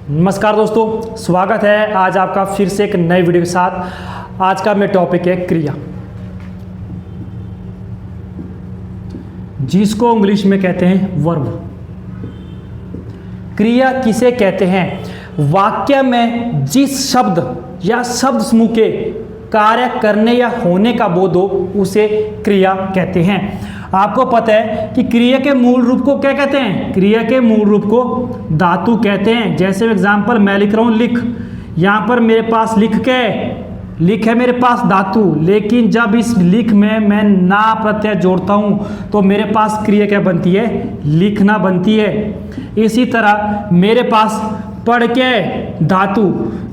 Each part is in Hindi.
नमस्कार दोस्तों, स्वागत है आज आपका फिर से एक नए वीडियो के साथ। आज का मेरा टॉपिक है क्रिया, जिसको इंग्लिश में कहते हैं वर्ब। क्रिया किसे कहते हैं? वाक्य में जिस शब्द या शब्द समूह के कार्य करने या होने का बोध हो उसे क्रिया कहते हैं। आपको पता है कि क्रिया के मूल रूप को क्या कहते हैं? क्रिया के मूल रूप को धातु कहते हैं। जैसे एग्जांपल मैं लिख रहा हूँ लिख, यहाँ पर मेरे पास लिख है मेरे पास धातु, लेकिन जब इस लिख में मैं ना प्रत्यय जोड़ता हूँ तो मेरे पास क्रिया क्या बनती है? लिखना बनती है। इसी तरह मेरे पास पढ़ के धातु,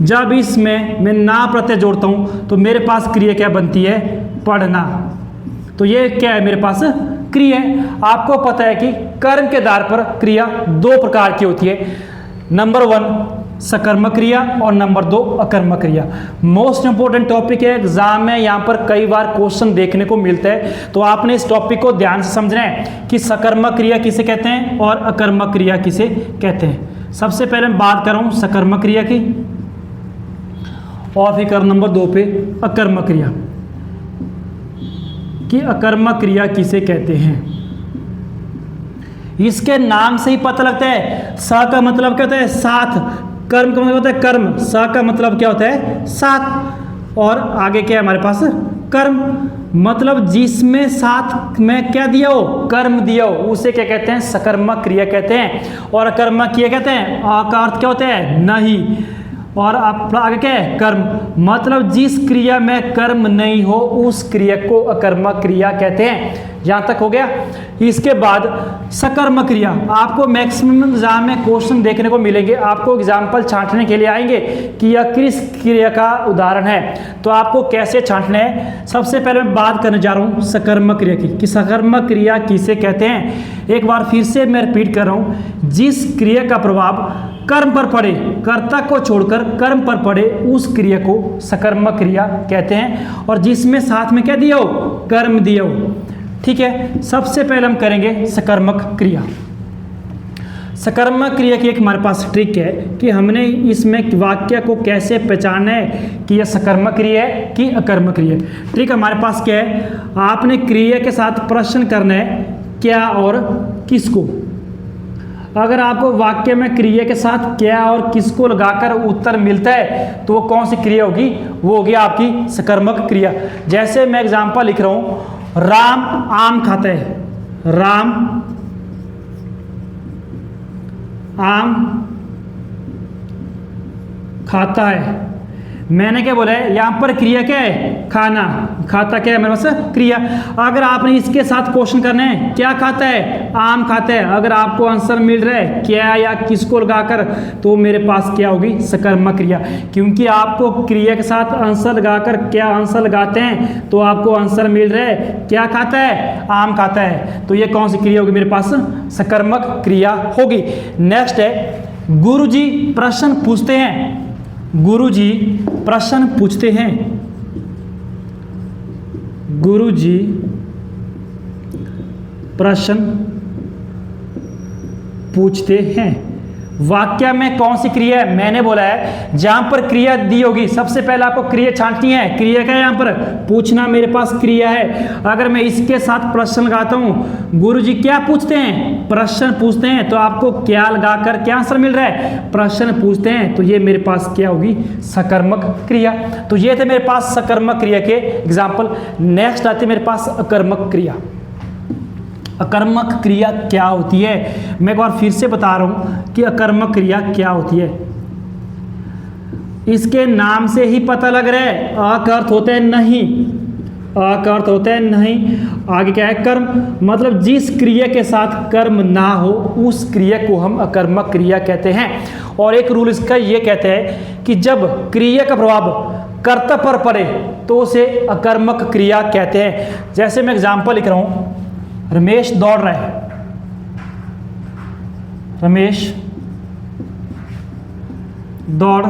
जब इसमें मैं ना प्रत्यय जोड़ता हूँ तो मेरे पास क्रिया क्या बनती है? पढ़ना। तो ये क्या है? मेरे पास क्रिया है। आपको पता है कि कर्म के आधार पर क्रिया दो प्रकार की होती है। नंबर 1 सकर्मक क्रिया और नंबर 2 अकर्मक क्रिया। मोस्ट इंपोर्टेंट टॉपिक है, एग्जाम में यहाँ पर कई बार क्वेश्चन देखने को मिलता है, तो आपने इस टॉपिक को ध्यान से समझना है कि सकर्मक क्रिया किसे कहते हैं और अकर्मक क्रिया किसे कहते हैं। सबसे पहले मैं बात कर रहा हूँ सकर्मक क्रिया की और फिर नंबर 2 पे अकर्मक क्रिया कि अकर्मक क्रिया किसे कहते हैं। इसके नाम से ही पता लगता है। स का मतलब क्या होता है? साथ। कर्म का मतलब होता है कर्म। स का मतलब क्या होता है? साथ। और आगे क्या है हमारे पास? कर्म, मतलब जिसमें साथ में क्या दिया हो? कर्म दिया हो, उसे क्या कहते हैं? सकर्मक क्रिया कहते हैं। और अकर्मक क्रिया कहते हैं। अ का अर्थ क्या होता है? नहीं। और आप आगे क्या है? कर्म, मतलब जिस क्रिया में कर्म नहीं हो उस क्रिया को अकर्मक क्रिया कहते हैं। यहां तक हो गया। इसके बाद सकर्मक क्रिया। आपको मैक्सिमम एग्जाम में क्वेश्चन देखने को मिलेंगे, आपको एग्जाम्पल छांटने के लिए आएंगे कि यह किस क्रिया का उदाहरण है, तो आपको कैसे छांटना है। सबसे पहले मैं बात करने जा रहा हूं सकर्मक क्रिया की कि सकर्मक क्रिया किसे कहते हैं। एक बार फिर से मैं रिपीट कर रहा हूं, जिस क्रिया का प्रभाव कर्म पर पड़े, कर्ता को छोड़कर कर्म पर पड़े, उस क्रिया को सकर्मक क्रिया कहते हैं। और जिसमें साथ में क्या दिया हो? कर्म दिया हो। ठीक है, सबसे पहले हम करेंगे सकर्मक क्रिया। सकर्मक क्रिया की एक हमारे पास ट्रिक है कि हमने इसमें वाक्य को कैसे पहचानना है कि यह सकर्मक क्रिया है कि अकर्मक क्रिया है। ट्रिक हमारे पास क्या है? आपने क्रिया के साथ प्रश्न करना है, क्या और किसको। अगर आपको वाक्य में क्रिया के साथ क्या और किसको लगाकर उत्तर मिलता है तो वो कौन सी क्रिया होगी? वो होगी आपकी सकर्मक क्रिया। जैसे मैं एग्जांपल लिख रहा हूं, राम आम खाता है। राम आम खाता है। मैंने क्या बोला है? यहां पर क्रिया क्या है? खाना। खाता क्या है मेरे पास? क्रिया। अगर आपने इसके साथ क्वेश्चन करने हैं, क्या खाता है? आम खाता है। अगर आपको आंसर मिल रहा है क्या या किसको लगाकर, तो मेरे पास क्या होगी? सकर्मक क्रिया। क्योंकि आपको क्रिया के साथ आंसर लगाकर क्या आंसर लगाते हैं तो आपको आंसर मिल रहा है क्या खाता है? आम खाता है। तो ये कौन सी क्रिया होगी मेरे पास? सकर्मक क्रिया होगी। नेक्स्ट है गुरुजी प्रश्न पूछते हैं। गुरुजी प्रश्न पूछते हैं। गुरुजी प्रश्न पूछते हैं। वाक्य में कौन सी क्रिया है? मैंने बोला है जहां पर क्रिया दी होगी सबसे पहले आपको क्रिया छांटनी है। क्रिया क्या है? यहां पर पूछना मेरे पास क्रिया है। अगर मैं इसके साथ प्रश्न लगाता हूं, गुरुजी क्या पूछते हैं? प्रश्न पूछते हैं। तो आपको क्या लगाकर क्या आंसर मिल रहा है? प्रश्न पूछते हैं। तो ये मेरे पास क्या होगी? सकर्मक क्रिया। तो ये थे मेरे पास सकर्मक क्रिया के एग्जाम्पल। नेक्स्ट आते मेरे पास अकर्मक क्रिया। अकर्मक क्रिया क्या होती है? मैं एक बार फिर से बता रहा हूं कि अकर्मक क्रिया क्या होती है। इसके नाम से ही पता लग रहा है। अ का अर्थ होता है नहीं। अ का अर्थ होता है नहीं। आगे क्या है? कर्म, मतलब जिस क्रिया के साथ कर्म ना हो उस क्रिया को हम अकर्मक क्रिया कहते हैं। और एक रूल इसका ये कहते हैं कि जब क्रिया का प्रभाव कर्ता पर पड़े तो उसे अकर्मक क्रिया कहते हैं। जैसे मैं एग्जाम्पल लिख रहा हूं, रमेश दौड़ रहा है। रमेश दौड़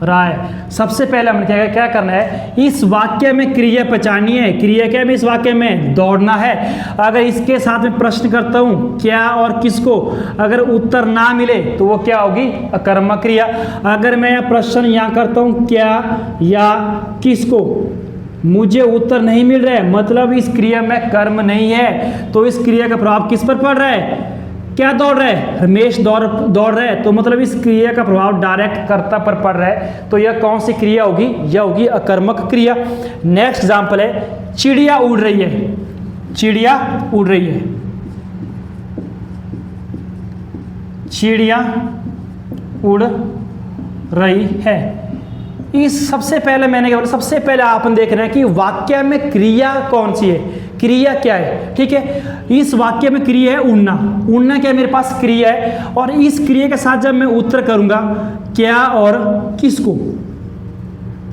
रहा है। सबसे पहले हमने क्या करना है, इस वाक्य में क्रिया पहचाननी है। क्रिया क्या है इस वाक्य में, दौड़ना है। अगर इसके साथ में प्रश्न करता हूँ क्या और किसको, अगर उत्तर ना मिले तो वो क्या होगी, अकर्मक क्रिया। अगर मैं प्रश्न यहाँ करता हूँ क्या या किसको, मुझे उत्तर नहीं मिल रहा है, मतलब इस क्रिया में कर्म नहीं है, तो इस क्रिया का प्रभाव किस पर पड़ रहा है, क्या दौड़ रहा है, रमेश दौड़ रहा है, तो मतलब इस क्रिया का प्रभाव डायरेक्ट कर्ता पर पड़ रहा है। तो यह कौन सी क्रिया होगी, यह होगी अकर्मक क्रिया। नेक्स्ट एग्जांपल है, चिड़िया उड़ रही है। चिड़िया उड़ रही है, चिड़िया उड़ रही है। इस सबसे पहले मैंने क्या बोला, सबसे पहले आपने देख रहे हैं कि वाक्य में क्रिया कौन सी है, क्रिया क्या है। ठीक है, इस वाक्य में क्रिया है उड़ना। उड़ना क्या मेरे पास क्रिया है, और इस क्रिया के साथ जब मैं उत्तर करूंगा क्या और किसको,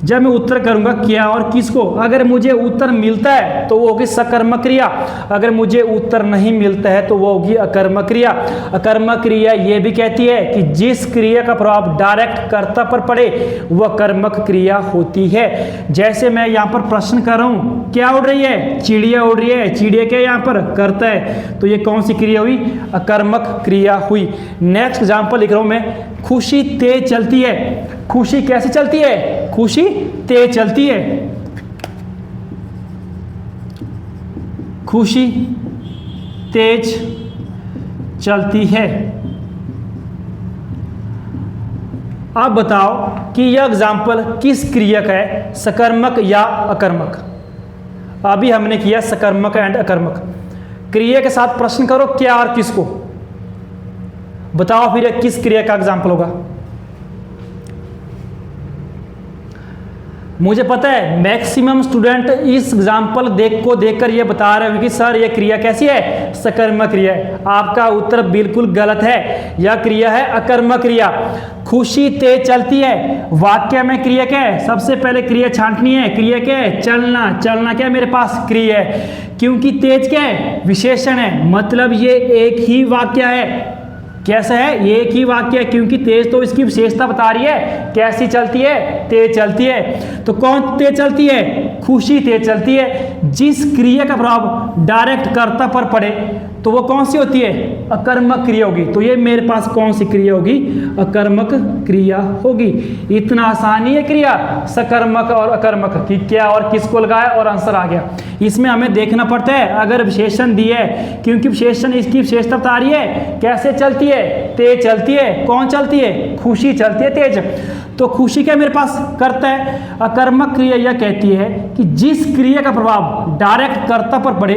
जब मैं उत्तर करूंगा क्या और किसको, अगर मुझे उत्तर मिलता है तो वो होगी सकर्मक क्रिया, अगर मुझे उत्तर नहीं मिलता है तो वो होगी अकर्मक क्रिया। अकर्मक क्रिया ये भी कहती है कि जिस क्रिया का प्रभाव डायरेक्ट कर्ता पर पड़े वह कर्मक क्रिया होती है। जैसे मैं यहाँ पर प्रश्न कर रहा हूँ, क्या उड़ रही है, चिड़िया उड़ रही है। चिड़िया क्या यहाँ पर करता है, तो ये कौन सी क्रिया हुई, अकर्मक क्रिया हुई। नेक्स्ट एग्जाम्पल लिख रहा हूँ मैं, खुशी तेज चलती है। खुशी कैसे चलती है, खुशी तेज चलती है। खुशी तेज चलती है। अब बताओ कि यह एग्जाम्पल किस क्रिया का है, सकर्मक या अकर्मक। अभी हमने किया सकर्मक एंड अकर्मक। क्रिया के साथ प्रश्न करो क्या और किसको, बताओ फिर यह किस क्रिया का एग्जाम्पल होगा। मुझे पता है मैक्सिमम स्टूडेंट इस एग्जाम्पल देखकर ये बता रहे हैं कि सर ये क्रिया कैसी है, सकर्मक क्रिया है। आपका उत्तर बिल्कुल गलत है, यह क्रिया है अकर्मक क्रिया। खुशी तेज चलती है, वाक्य में क्रिया क्या है, सबसे पहले क्रिया छांटनी है। क्रिया क्या है, चलना। चलना क्या है मेरे पास, क्रिया है। क्योंकि तेज क्या है, विशेषण है, मतलब ये एक ही वाक्य है। कैसा है, ये एक ही वाक्य है, क्योंकि तेज तो इसकी विशेषता बता रही है, कैसी चलती है, तेज चलती है। तो कौन तेज चलती है, खुशी तेज चलती है। जिस क्रिया का प्रभाव डायरेक्ट कर्ता पर पड़े तो वो कौन सी होती है, अकर्मक क्रिया होगी। तो ये मेरे पास कौन सी क्रिया होगी, अकर्मक क्रिया होगी। इतना आसानी है क्रिया सकर्मक और अकर्मक कि क्या और किसको लगाए और आंसर आ गया। इसमें हमें देखना पड़ता है अगर विशेषण दिए है, क्योंकि विशेषण इसकी विशेषता बता रही है, कैसे चलती है, तेज चलती है। कौन चलती है, खुशी चलती है तेज। तो खुशी क्या मेरे पास करता है। अकर्मक क्रिया यह कहती है कि जिस क्रिया का प्रभाव डायरेक्ट कर्ता पर पड़े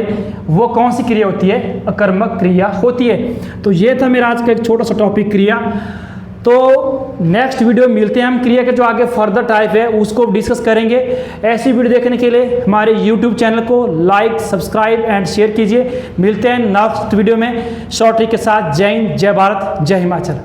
वो कौन सी क्रिया होती है, अकर्मक क्रिया होती है। तो ये था मेरा आज का एक छोटा सा टॉपिक क्रिया। तो नेक्स्ट वीडियो मिलते हैं हम, क्रिया के जो आगे फर्दर टाइप है उसको डिस्कस करेंगे। ऐसी वीडियो देखने के लिए हमारे YouTube चैनल को लाइक, सब्सक्राइब एंड शेयर कीजिए। मिलते हैं नेक्स्ट वीडियो में शॉर्ट ट्रिक के साथ। जय हिंद, जय भारत, जय हिमाचल।